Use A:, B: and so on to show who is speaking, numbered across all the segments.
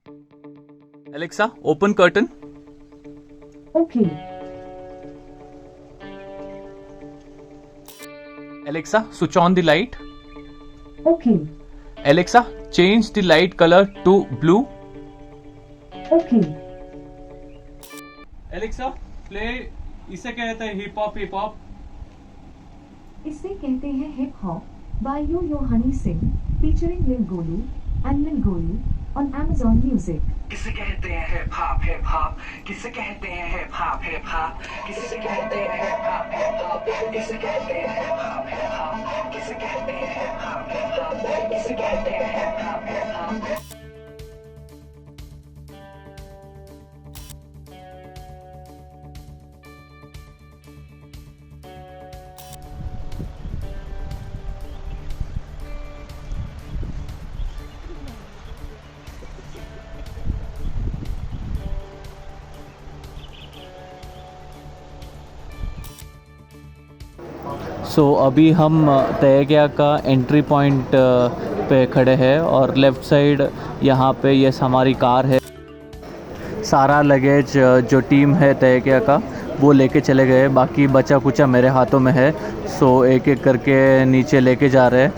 A: Alexa, open curtain.
B: Okay.
A: Alexa, switch on the light.
B: Okay.
A: Alexa, change the light color to blue.
B: Okay.
A: Alexa, play इसे कहते हैं hip hop.
B: इसे कहते हैं hip hop by Yo-Yo Honey Singh featuring Lil Golu and Lil Golu on Amazon Music.
C: किसे कहते हैं hip hop किसे कहते हैं हिप हॉप किसे कहते हैं हिप हॉप किसे कहते हैं हिप हॉप किसे कहते हैं हिप हॉप किसे कहते हैं हिप हॉप
A: सो अभी हम तयगया का एंट्री पॉइंट पे खड़े हैं और लेफ़्ट साइड यहाँ पे ये हमारी कार है. सारा लगेज जो टीम है तयगया का वो लेके चले गए, बाकी बचा कुचा मेरे हाथों में है. सो एक एक करके नीचे लेके जा रहे हैं.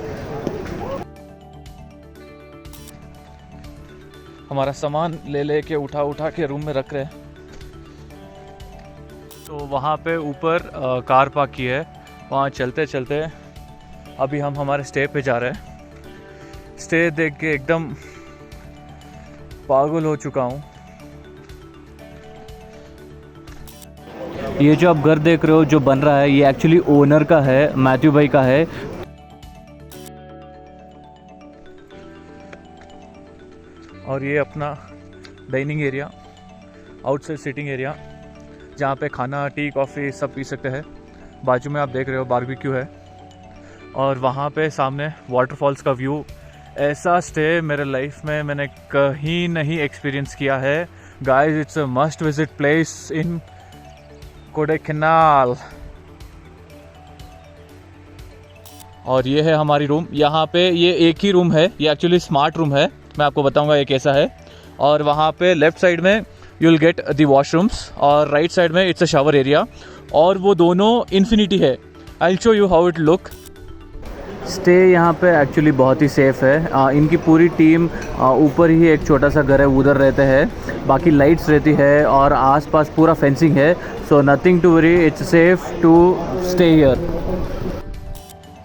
A: हमारा सामान ले के उठा के रूम में रख रहे हैं. तो वहाँ पे ऊपर कार पार्क की है, वहाँ चलते चलते अभी हम हमारे स्टे पे जा रहे हैं. स्टे देख के एकदम पागल हो चुका हूँ. ये जो आप घर देख रहे हो जो बन रहा है ये एक्चुअली ओनर का है, मैथ्यू भाई का है. और ये अपना dining area, outside sitting area जहाँ पे खाना टी कॉफ़ी सब पी सकते हैं. बाजू में आप देख रहे हो बारबेक्यू है और वहाँ पे सामने वाटरफॉल्स का व्यू. ऐसा स्टे मेरे लाइफ में मैंने कहीं नहीं एक्सपीरियंस किया है. Guys, it's a must visit place in Kodaikanal. और ये है हमारी रूम. यहाँ पे ये एक ही रूम है, ये एक्चुअली स्मार्ट रूम है, मैं आपको बताऊँगा ये कैसा है. और वहाँ पे लेफ़्ट साइड में you will get the washrooms और राइट साइड में इट्स अ शावर एरिया. और वो दोनों इन्फिनिटी है. I will show you how it look. Stay यहाँ पे एक्चुअली बहुत ही सेफ़ है. इनकी पूरी टीम ऊपर ही एक छोटा सा घर है उधर रहते हैं, बाकी लाइट्स रहती है और आसपास पूरा फेंसिंग है. So nothing to worry, it's safe to stay here.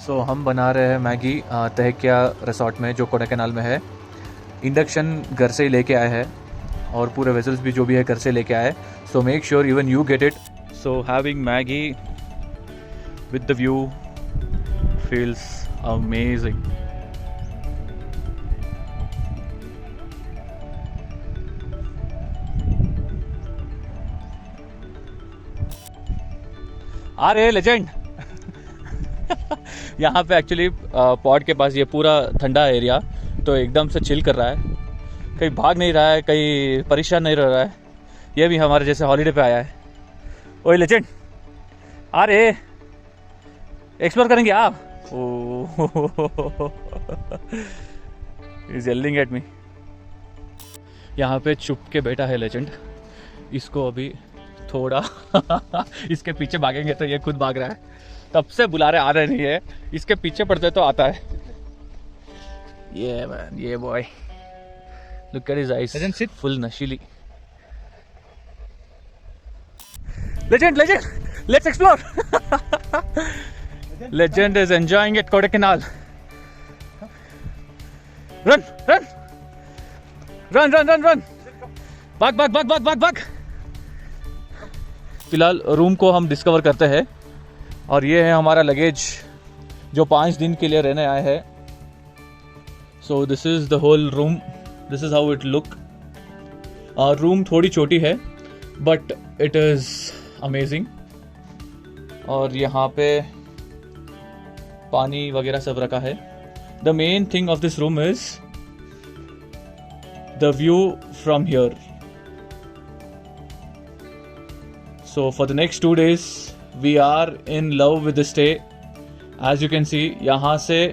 A: So हम बना रहे हैं मैगी तहकिया रिसोर्ट में जो कोडाईकनाल में है. इंडक्शन घर से ही लेके आए हैं और पूरे वेसल्स भी जो भी है घर से लेके आए. So make sure even you get it. So having Maggie with the view feels amazing. अरे लेजेंड. यहाँ पे एक्चुअली पॉड के पास ये पूरा ठंडा एरिया तो एकदम से चिल कर रहा है, कहीं भाग नहीं रहा है, कहीं परेशान नहीं रह रहा है. ये भी हमारे जैसे हॉलीडे पे आया है. ओए लेजेंड, अरे एक्सप्लोर करेंगे आप. Is yelling at me. यहाँ पे चुप के बैठा है लेजेंड. इसको अभी थोड़ा इसके पीछे भागेंगे तो ये खुद भाग रहा है. तब से बुला रहे, आ रहे नहीं है. इसके पीछे पड़ते तो आता है. ये मैन, ये boy, look at his eyes, full नशीली. Legend, let's explore. Legend is enjoying it, Kodaikanal. Run. भाग. फिलहाल रूम को हम डिस्कवर करते हैं और ये है हमारा लगेज जो 5 दिन के लिए रहने आए हैं. So this is the whole room, this is how it look. Room थोड़ी छोटी है बट इट इज अमेजिंग. और यहाँ पे पानी वगैरह सब रखा है. The main thing of this room is the view from here. So for the next 2 days we are in love with the stay. As you can see यहाँ से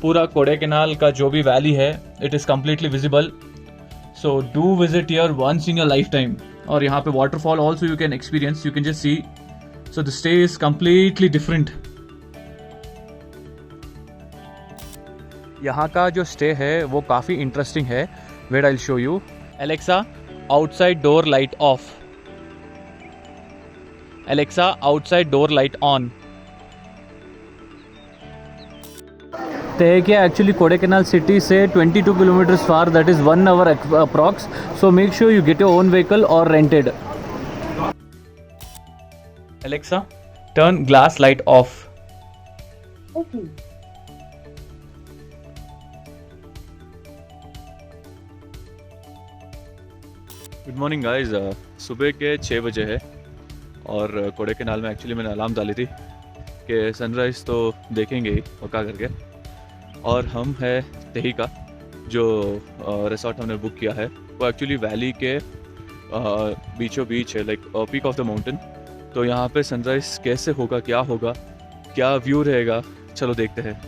A: पूरा कोडाईकनाल का जो भी वैली है it is completely visible. So do visit here once in your lifetime. और यहाँ पे waterfall also you can experience. You can just see. So the stay is completely different. यहाँ का जो स्टे है वो काफ़ी इंटरेस्टिंग है. Wait, I'll show you. Alexa, outside door light off. Alexa, outside door light on. Tehkia actually Kodaikanal city से 22 kilometers far, that is 1 hour approx. So make sure you get your own vehicle or rented. Alexa, turn glass light off.
B: Okay.
A: Good morning guys. सुबह के 6 बजे है और कोडाईकनाल में actually मैंने alarm डाली थी कि सनराइज़ तो देखेंगे ही पक्का करके. और हम है तेहिका, जो रिसोर्ट हमने बुक किया है वो एक्चुअली वैली के बीचों बीच है, like peak of the mountain. तो यहाँ पे सनराइज़ कैसे होगा, क्या व्यू रहेगा, चलो देखते हैं.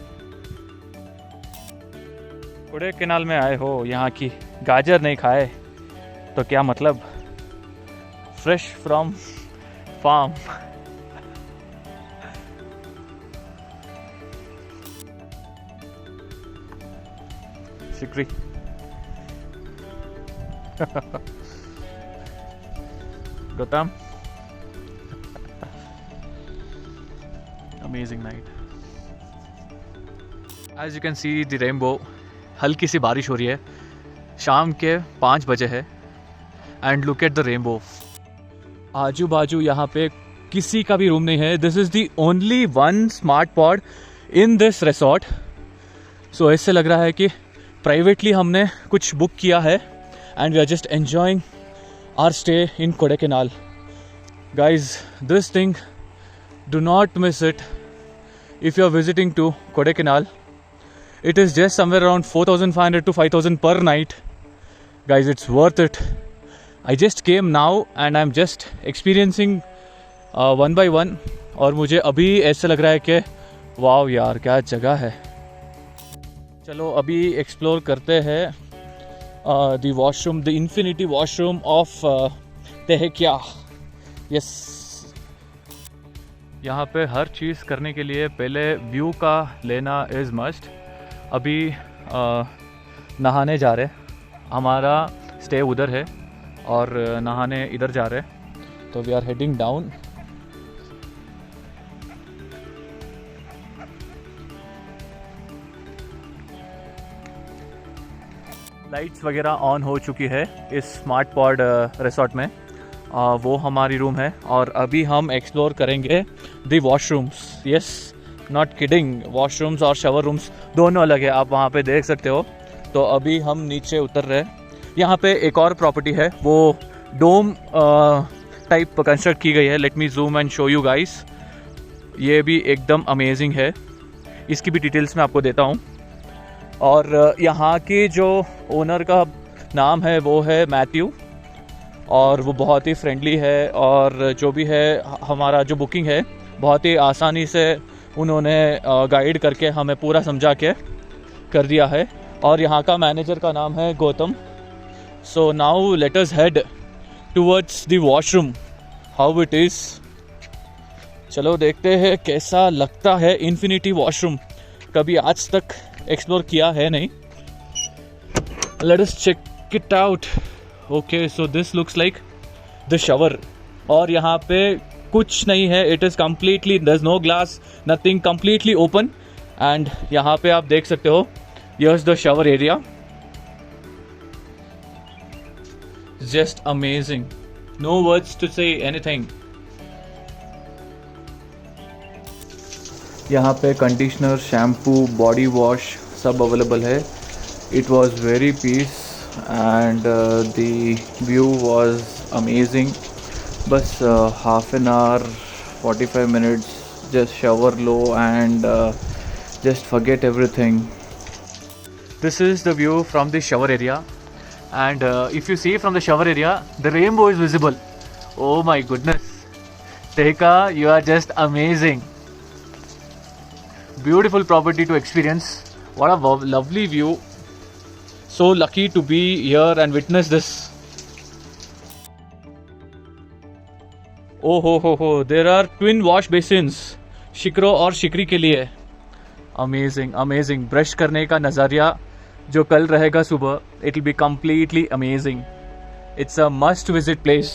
A: कोडाईकनाल में आए हो, यहाँ की गाजर नहीं खाए तो क्या मतलब. Fresh from farm. Sikri. Gautam. Amazing night. As you can see the rainbow. हल्की सी बारिश हो रही है, शाम के 5 बजे है. And look at the rainbow. आजू बाजू यहाँ पे किसी का भी रूम नहीं है. This is the only one smart pod in this resort. So ऐसे लग रहा है कि प्राइवेटली हमने कुछ बुक किया है and we are just enjoying our stay in Kodaikanal. Guys, this thing do not miss it if you are visiting to Kodaikanal. It is just somewhere around 4,500 to 5,000 per night. Guys, it's worth it. I just came now and I'm just experiencing one by one. और मुझे अभी ऐसा लग रहा है कि वाव यार क्या जगह है. चलो अभी एक्सप्लोर करते हैं the washroom, the infinity washroom of Tehkiya. Yes. यहाँ पे हर चीज़ करने के लिए पहले व्यू का लेना इज़ मस्ट. अभी नहाने जा रहे. हमारा स्टे उधर है और नहाने इधर जा रहे. तो we are heading down. Lights वगैरह ऑन हो चुकी है इस स्मार्ट पॉड रिसोर्ट में. वो हमारी रूम है और अभी हम एक्सप्लोर करेंगे the washrooms. Yes, not kidding. Washrooms और शावर रूम्स दोनों अलग है, आप वहाँ पे देख सकते हो. तो अभी हम नीचे उतर रहे हैं. यहाँ पे एक और प्रॉपर्टी है, वो डोम टाइप कंस्ट्रक्ट की गई है. Late me zoom and show you guys. ये भी एकदम अमेजिंग है. इसकी भी डिटेल्स मैं आपको देता हूँ. और यहाँ की जो ओनर का नाम है वो है मैथ्यू और वो बहुत ही फ्रेंडली है. और जो भी है हमारा जो बुकिंग है बहुत ही आसानी से उन्होंने गाइड करके हमें पूरा समझा के कर दिया है. और यहाँ का मैनेजर का नाम है Gautam. So now let us head towards the washroom, how it is. चलो देखते हैं कैसा लगता है इन्फिनिटी वॉशरूम. कभी आज तक एक्सप्लोर किया है नहीं. Let us check it out. Okay, so this looks like the shower. और यहाँ पे कुछ नहीं है. It is completely, there is no glass, nothing, completely open. And यहाँ पे आप देख सकते हो, here's the shower area. Just amazing, no words to say anything. यहाँ पे कंडीशनर, शैम्पू, बॉडी वॉश सब अवेलेबल है. It was very peace and the view was amazing. बस half an hour 45 minutes, just shower low and just forget everything. This is the view from the shower area and if you see from the shower area, the rainbow is visible. Oh my goodness, Tehika, you are just amazing. Beautiful property to experience. What a lovely view. so lucky to be here and witness this. Oh ho, there are twin wash basins शिकरो और शिकरी के लिए. Amazing. Brush करने का नज़ारिया जो कल रहेगा सुबह, it will be completely amazing. It's a must visit place.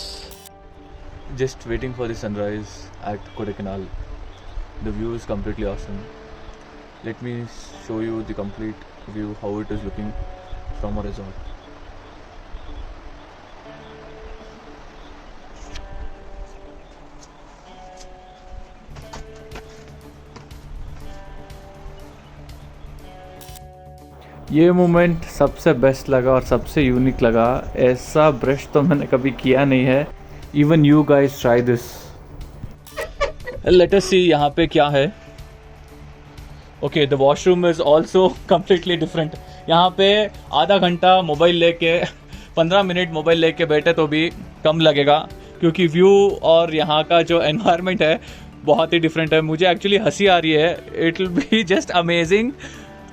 A: Just waiting for the sunrise at Kodaikanal. The view is completely awesome. Let me show you the complete view how it is looking from a resort. ये moment सबसे best लगा और सबसे unique लगा. ऐसा brush तो मैंने कभी किया नहीं है. Even you guys try this. Let us see यहाँ पे क्या है. Okay, the washroom is also completely different. यहाँ पे आधा घंटा मोबाइल लेके 15 मिनट मोबाइल लेके बैठे तो भी कम लगेगा, क्योंकि व्यू और यहाँ का जो एनवायरनमेंट है बहुत ही डिफरेंट है. मुझे एक्चुअली हंसी आ रही है. It will be just amazing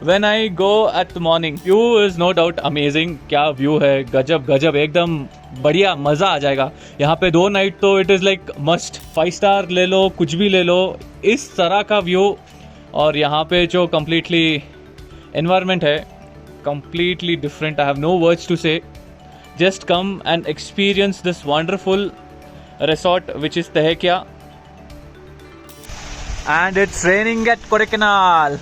A: When I go at the morning. View is no doubt amazing. क्या व्यू है, गजब एकदम बढ़िया, मज़ा आ जाएगा. यहाँ पे 2 नाइट तो it is like must. 5 star ले लो, कुछ भी ले लो, इस तरह का व्यू. और यहाँ पे जो कम्प्लीटली एनवायरनमेंट है completely different. I have no words to say. Just come and experience this wonderful resort which is Tehkiya. And it's raining at Kodaikanal.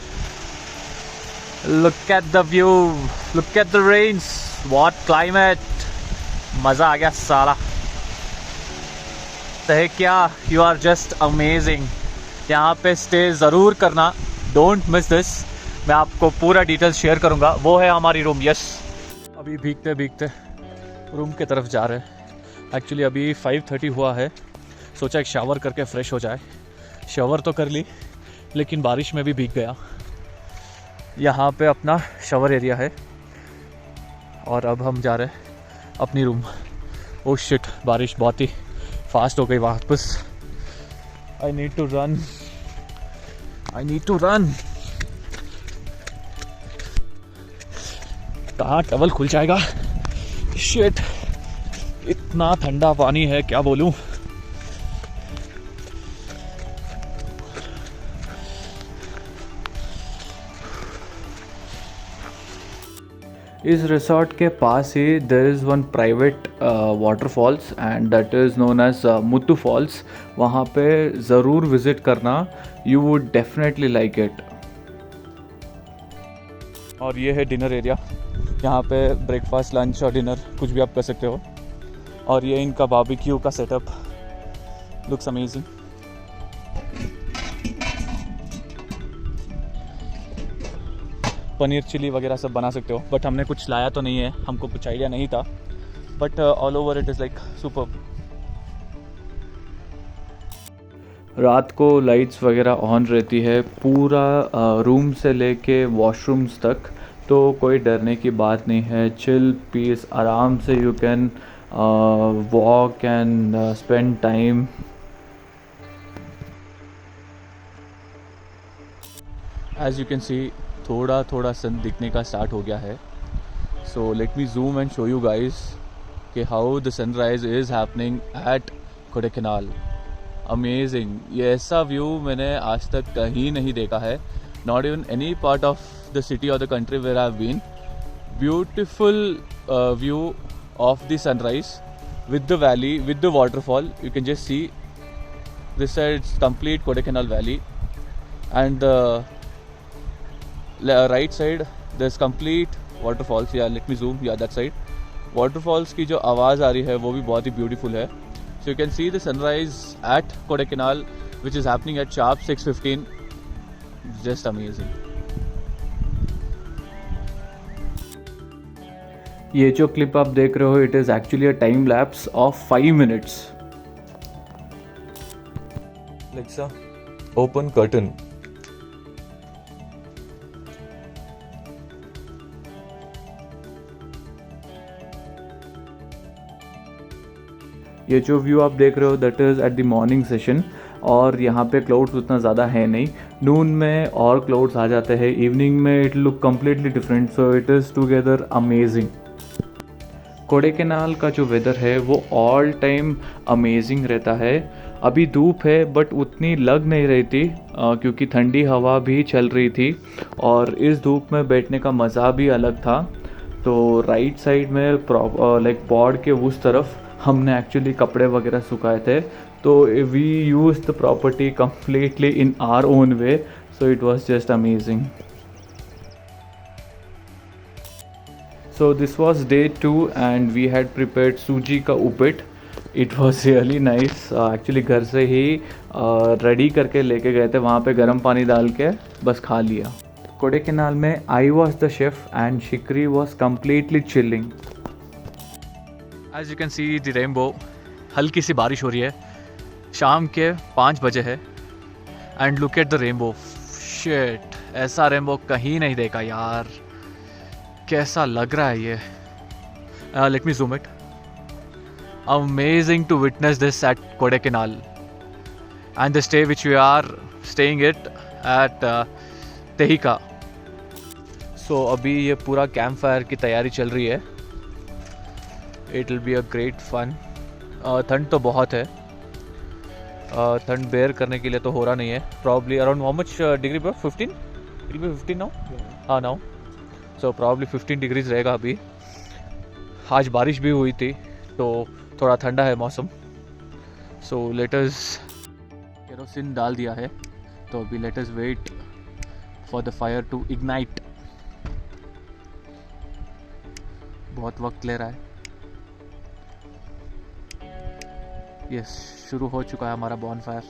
A: Look at the view, look at the rains, what climate. मज़ा आ गया साला. तहकिया, you are just amazing. यहाँ पे stay ज़रूर करना. Don't miss this. मैं आपको पूरा डिटेल्स शेयर करूँगा. वो है हमारी रूम. यस, अभी भीगते रूम के तरफ जा रहे हैं. एक्चुअली अभी 5:30 हुआ है. सोचा एक शावर करके फ्रेश हो जाए. शावर तो कर ली, लेकिन बारिश में भी भीग गया. यहाँ पे अपना शावर एरिया है और अब हम जा रहे हैं अपनी रूम. ओह शिट, बारिश बहुत ही फास्ट हो गई वापस. I need to run. कहाँ टवल खुल जाएगा. शिट, इतना ठंडा पानी है, क्या बोलूँ. इस रिसॉर्ट के पास ही there is one private waterfalls and that is known as Muthu falls. वहाँ पे ज़रूर विज़िट करना. You would definitely like it. और ये है डिनर एरिया. यहाँ पे ब्रेकफास्ट, लंच और डिनर कुछ भी आप कर सकते हो. और ये इनका बारबेक्यू का setup looks amazing. Paneer chilli वगैरह सब बना सकते हो, बट हमने कुछ लाया तो नहीं है, हमको कुछ आइडिया नहीं था. But all over it is like superb. रात को लाइट्स वगैरह ऑन रहती है पूरा रूम से लेके वॉशरूम्स तक, तो कोई डरने की बात नहीं है. चिल पीस, आराम से you can walk and spend time. As you can see थोड़ा सन दिखने का स्टार्ट हो गया है. So let me zoom and show you guys कि how the sunrise is happening at Kodaikanal. Amazing. ये ऐसा व्यू मैंने आज तक कहीं नहीं देखा है. Not even any part of the city और the country where I have been. Beautiful view of the sunrise with the valley, with the waterfall. You can just see this side, it's complete Kodaikanal valley, and the right side there's complete waterfalls. Yeah, let me zoom. Yeah, that side waterfalls की जो आवाज़ आ रही है वो भी बहुत ही beautiful है. So you can see the sunrise at Kodaikanal, which is happening at sharp 6:15. Just amazing. ये जो क्लिप आप देख रहे हो, it is actually a time lapse of 5 minutes. Alexa, open curtain. ये जो व्यू आप देख रहे हो that is at the morning session, और यहाँ पे क्लाउड्स उतना ज़्यादा है नहीं, नून में और क्लाउड्स आ जाते हैं, इवनिंग में it look completely different, so it is together amazing. Kodaikanal का जो वेदर है वो ऑल टाइम अमेजिंग रहता है। अभी धूप है बट उतनी लग नहीं रही थी क्योंकि ठंडी हवा भी चल रही थी और इस धूप में बैठने का मज़ा भी अलग था। तो राइट साइड में लाइक पॉड के उस तरफ हमने एक्चुअली कपड़े वगैरह सुखाए थे, तो we use the property completely in our own way, so it was just amazing. So this was day 2 and we had prepared सूजी का उपीट. It was really nice. Actually घर से ही रेडी करके लेके गए थे, वहाँ पे गर्म पानी डाल के बस खा लिया. कोडाईकनाल में I was the chef and Shikri was completely chilling. As you can see the rainbow, हल्की सी बारिश हो रही है, शाम के 5 बजे है and look at the rainbow. Shit, ऐसा रेनबो कहीं नहीं देखा यार, कैसा लग रहा है ये. Let me zoom it. Amazing to witness this at Kodaikanal and the stay which we are staying it at Tehkiya. So अभी ये पूरा कैंप फायर की तैयारी चल रही है. It will be a great fun. ठंड तो बहुत है, ठंड बेयर करने के लिए तो हो रहा नहीं है. Probably around how much degree पर 15? It will B 15 now. हाँ नाउ. सो प्रॉब्ली 15 डिग्रीज रहेगा अभी. आज बारिश भी हुई थी तो थोड़ा ठंडा है मौसम. सो लेट अस, केरोसिन डाल दिया है तो अभी let us wait for the fire to ignite. बहुत वक्त ले रहा है. यस, शुरू हो चुका है हमारा बॉनफायर.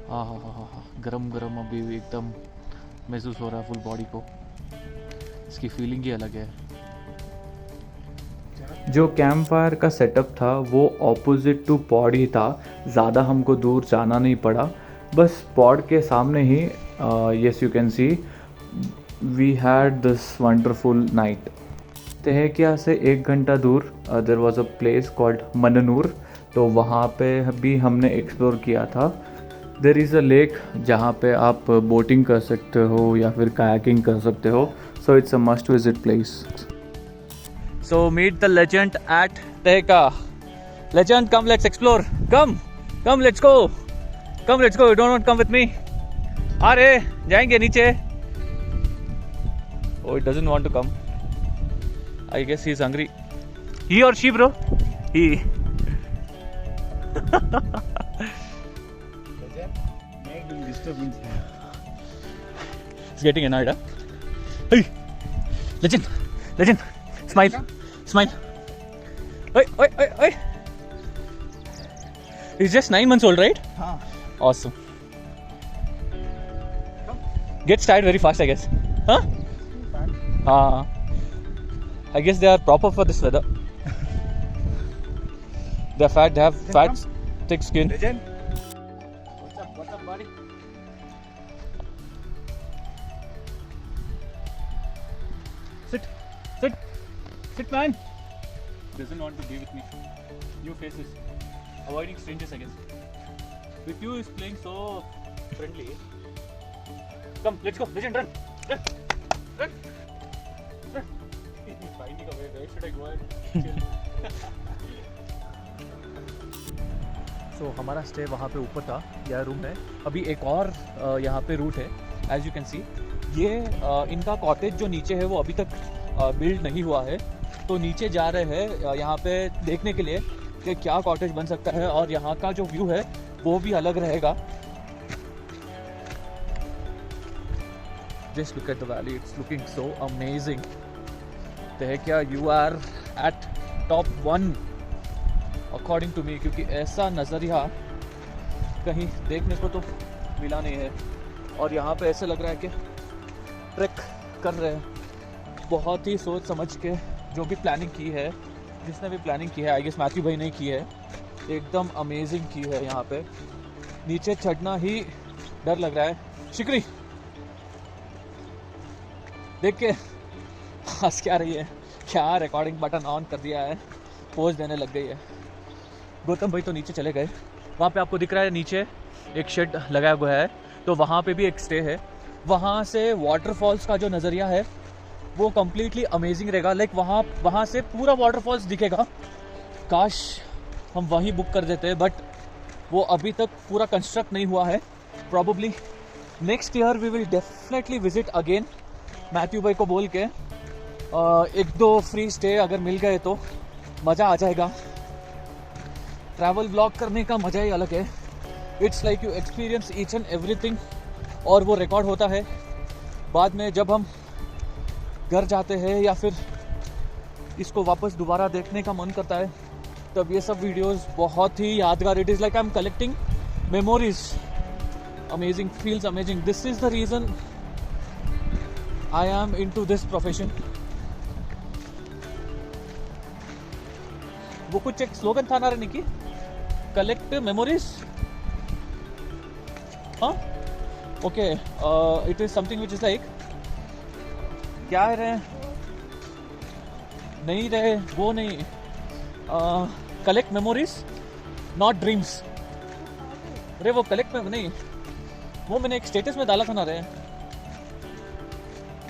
A: हाँ, गरम गरम अभी भी एकदम महसूस हो रहा है फुल बॉडी को. इसकी फीलिंग ही अलग है. जो कैंप फायर का सेटअप था वो ऑपोजिट टू पॉड ही था. ज़्यादा हमको दूर जाना नहीं पड़ा, बस पॉड के सामने ही. Yes, you can see we had this wonderful night. Tehkiya से 1 घंटा दूर there was a place called Mannur, तो वहाँ पे भी हमने एक्सप्लोर किया था. देयर इज़ अ लेक जहाँ पे आप बोटिंग कर सकते हो या फिर कायाकिंग कर सकते हो. So it's a must visit place. So meet the legend at Tehkiya. Legend, come let's explore. Come let's go. You don't want come with me? अरे जाएंगे नीचे. Oh, it doesn't want to come. I guess he's hungry. He or she, bro? He.
D: Making disturbance here.
A: He's getting annoyed, huh? Hey, legend, smile. Oi. He's just 9 months old, right?
D: Huh.
A: Awesome. Gets tired very fast, I guess. Huh? I guess they are proper for this weather. They're fat, they have fat, thick skin.
D: Legend. What's up, buddy?
A: Sit, man. Doesn't want to be with me. New faces. Avoiding strangers, I guess. With you, is playing so friendly. Come, let's go. Legend, run. He's finding a way. Where should I go and chill? So हमारा stay वहाँ पे ऊपर था. यह room है. अभी एक और यहाँ पे रूट है. एज यू कैन सी, ये इनका कॉटेज जो नीचे है वो अभी तक बिल्ड नहीं हुआ है. तो नीचे जा रहे हैं यहाँ पे देखने के लिए कि क्या कॉटेज बन सकता है, और यहाँ का जो व्यू है वो भी अलग रहेगा. Just look at the valley, it's looking so amazing. तेहकिया, you are at top 1 according to me, क्योंकि ऐसा नज़रिया कहीं देखने को तो मिला नहीं है. और यहाँ पे ऐसे लग रहा है कि ट्रैक कर रहे हैं. बहुत ही सोच समझ के जो भी प्लानिंग की है, जिसने भी प्लानिंग की है, आई गेस मैथ्यू भाई ने की है, एकदम अमेजिंग की है. यहाँ पे नीचे चढ़ना ही डर लग रहा है. शिकरी, देख के हंस क्या रही है, क्या रिकॉर्डिंग बटन ऑन कर दिया है, पोज देने लग गई है। गौतम भाई तो नीचे चले गए। वहाँ पे आपको दिख रहा है नीचे एक शेड लगाया हुआ है, तो वहाँ पे भी एक स्टे है। वहाँ से वाटरफॉल्स का जो नज़रिया है वो कम्प्लीटली अमेजिंग रहेगा। लाइक वहाँ से पूरा वाटरफॉल्स दिखेगा। काश हम वहीं बुक कर देते, बट वो अभी तक पूरा कंस्ट्रक्ट नहीं हुआ है। Probably next year we will definitely visit again. Matthew भाई को बोल के 1-2 फ्री स्टे अगर मिल गए तो मज़ा आ जाएगा। ट्रैवल ब्लॉग करने का मज़ा ही अलग है। It's like you experience each and everything, और वो रिकॉर्ड होता है बाद में जब हम घर जाते हैं या फिर इसको वापस दोबारा देखने का मन करता है, तब ये सब वीडियोस बहुत ही यादगार। It is like I am collecting memories. Amazing, feels amazing. This is the reason I am into this profession. वो कुछ एक स्लोगन था ना रे निकी, कलेक्ट मेमोरीज। हाँ, okay, it is something which is like, क्या है रे, नहीं रहे वो नहीं, कलेक्ट मेमोरीज नॉट ड्रीम्स। अरे वो कलेक्ट में नहीं, वो मैंने एक स्टेटस में डाला था ना रे,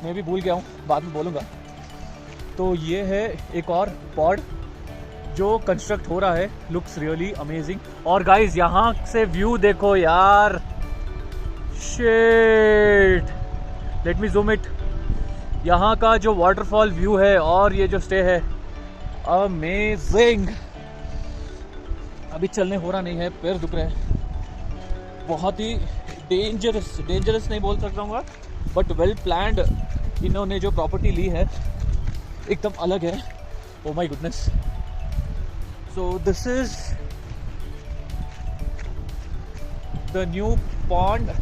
A: मैं भी भूल गया हूँ, बाद में बोलूँगा। तो ये है एक और पॉड जो कंस्ट्रक्ट हो रहा है। Looks really amazing. और गाइज यहाँ से व्यू देखो यार, shit, let me zoom it. यहाँ का जो वाटरफॉल व्यू है और ये जो स्टे है, अमेजिंग। अभी चलने हो रहा नहीं है, पैर दुख रहे हैं। बहुत ही डेंजरस नहीं बोल सकता हूँ, बट वेल प्लान्ड। इन्होंने जो प्रॉपर्टी ली है एकदम अलग है। Oh my goodness. So this is the new pond,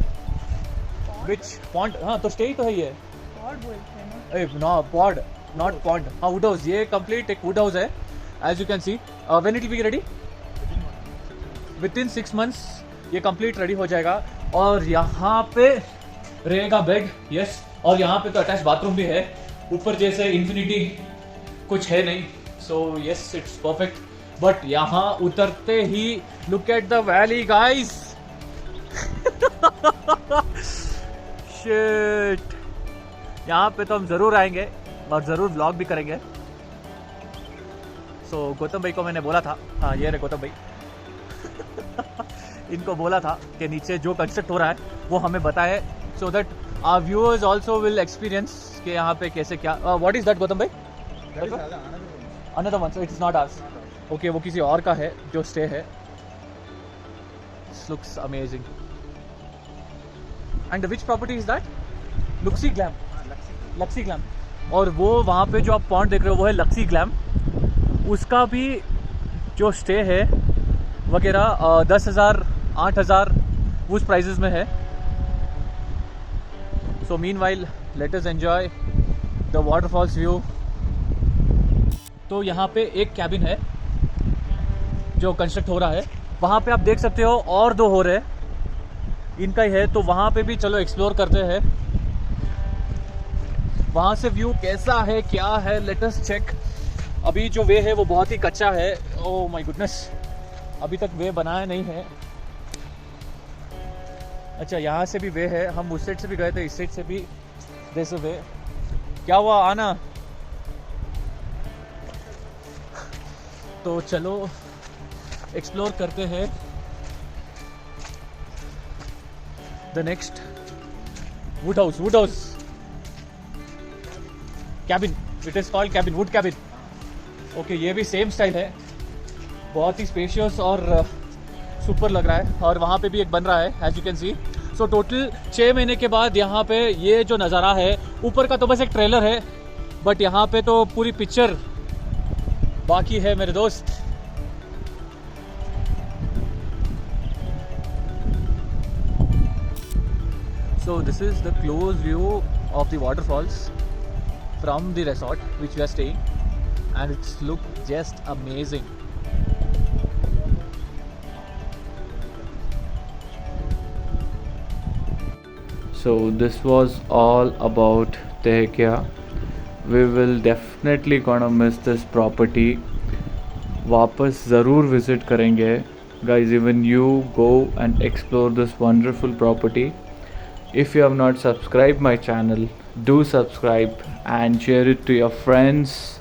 A: which pond? हाँ, तो stay तो है ये।
E: पॉड बोलते हैं ना?
A: No, pod, not pond. हाँ, wood house। ये complete एक wood house है, as you can see. When it will be ready? Within 6 months ये complete ready हो जाएगा। और यहाँ पे रहेगा बेड, यस। और यहाँ पे तो अटैच बाथरूम भी है। ऊपर जैसे इंफिनिटी कुछ है नहीं, so yes, it's perfect। But यहाँ उतरते ही look at the valley guys. Shit, यहाँ पे तो हम ज़रूर आएंगे और ज़रूर व्लॉग भी करेंगे। सो गौतम भाई को मैंने बोला था, हाँ ये रहे गौतम भाई। इनको बोला था कि नीचे जो कंस्ट्रक्ट हो रहा है वो हमें बताए, so that our viewers also will experience कि यहाँ पे कैसे क्या। व्हाट इज़ दैट गौतम भाई? Another one, so it's not ours. Okay, वो किसी और का है जो स्टे है। Looks amazing. And which property is that? Luxy glam. Luxy glam. और वो वहाँ पे जो आप पॉइंट देख रहे हो वो है लक्सी ग्लैम। उसका भी जो स्टे है वगैरह 10,000 8,000 उस प्राइजेस में है। So meanwhile let us enjoy the waterfalls view. तो यहाँ पे एक कैबिन है जो कंस्ट्रक्ट हो रहा है, वहाँ पे आप देख सकते हो और 2 हो रहे हैं, इनका ही है। तो वहाँ पे भी चलो एक्सप्लोर करते हैं। वहाँ से व्यू कैसा है, क्या है, लेट अस चेक। अभी जो वे है वो बहुत ही कच्चा है। ओह माय गुडनेस, अभी तक वे बनाया नहीं है। अच्छा, यहाँ से भी वे है, हम उस साइड से भी गए थे, इस साइड से भी जैसे वे। क्या हुआ, आना? तो चलो एक्सप्लोर करते हैं the next would house cabin. It is called cabin, would cabin. Okay, ये भी सेम स्टाइल है, बहुत ही स्पेशियस और सुपर लग रहा है। और वहाँ पे भी एक बन रहा है, as you can see. So total 6 महीने के बाद यहाँ पे ये जो नज़ारा है, ऊपर का तो बस एक ट्रेलर है, बट यहाँ पे तो पूरी पिक्चर बाकी है मेरे दोस्त। So this is the close view of the waterfalls from the resort which we are staying, and it's look just amazing. So this was all about सकते हैं क्या. We will definitely gonna miss this property. वापस ज़रूर visit करेंगे. Guys, even you go and explore this wonderful property. If you have not subscribed my channel, do subscribe and share it to your friends.